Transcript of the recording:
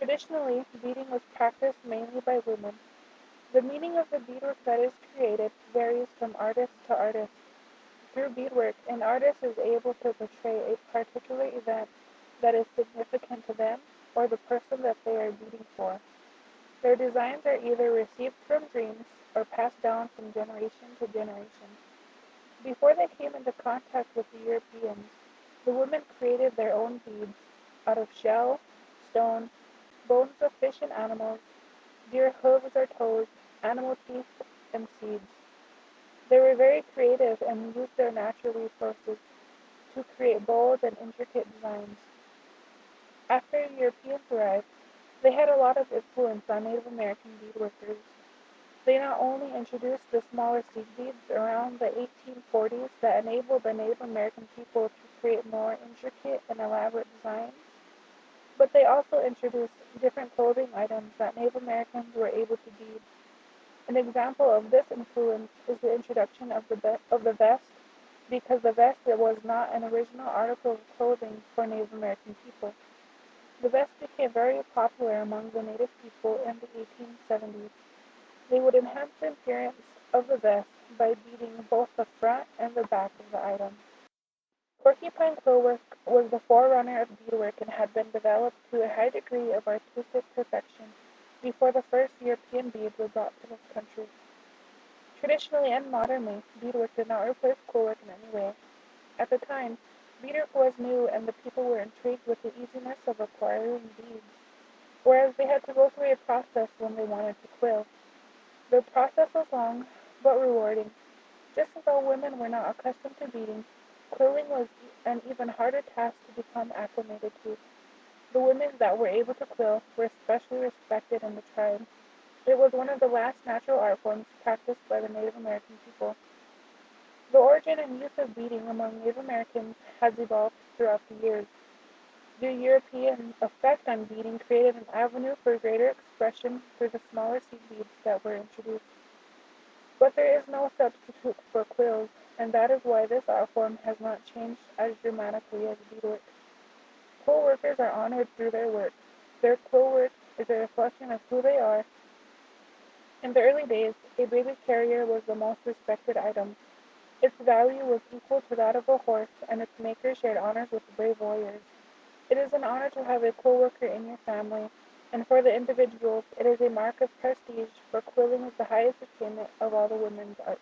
Traditionally, beading was practiced mainly by women. The meaning of the beadwork that is created varies from artist to artist. Through beadwork, an artist is able to portray a particular event that is significant to them or the person that they are beading for. Their designs are either received from dreams or passed down from generation to generation. Before they came into contact with the Europeans, the women created their own beads out of shell, stone, bones of fish and animals, deer hooves or toes, animal teeth, and seeds. They were very creative and used their natural resources to create bold and intricate designs. After Europeans arrived, they had a lot of influence on Native American beadworkers. They not only introduced the smaller seed beads around the 1840s that enabled the Native American people to create more intricate and elaborate designs, but they also introduced different clothing items that Native Americans were able to bead. An example of this influence is the introduction of the vest, because the vest was not an original article of clothing for Native American people. The vest became very popular among the Native people in the 1870s. They would enhance the appearance of the vest by beading both the front and the back of the item. Porcupine quillwork was the forerunner of beadwork and had been developed to a high degree of artistic perfection before the first European beads were brought to this country. Traditionally and modernly, beadwork did not replace quillwork in any way. At the time, beadwork was new and the people were intrigued with the easiness of acquiring beads, whereas they had to go through a process when they wanted to quill. The process was long, but rewarding. Just as though women were not accustomed to beading, quilling was an even harder task to become acclimated to. The women that were able to quill were especially respected in the tribe. It was one of the last natural art forms practiced by the Native American people. The origin and use of beading among Native Americans has evolved throughout the years. The European effect on beading created an avenue for greater expression through the smaller seed beads that were introduced. But there is no substitute for quills, and that is why this art form has not changed as dramatically as beadwork. Quill workers are honored through their work. Their quill work is a reflection of who they are. In the early days, a baby carrier was the most respected item. Its value was equal to that of a horse, and its maker shared honors with brave warriors. It is an honor to have a quill worker in your family, and for the individuals, it is a mark of prestige, for quilling is the highest attainment of all the women's arts.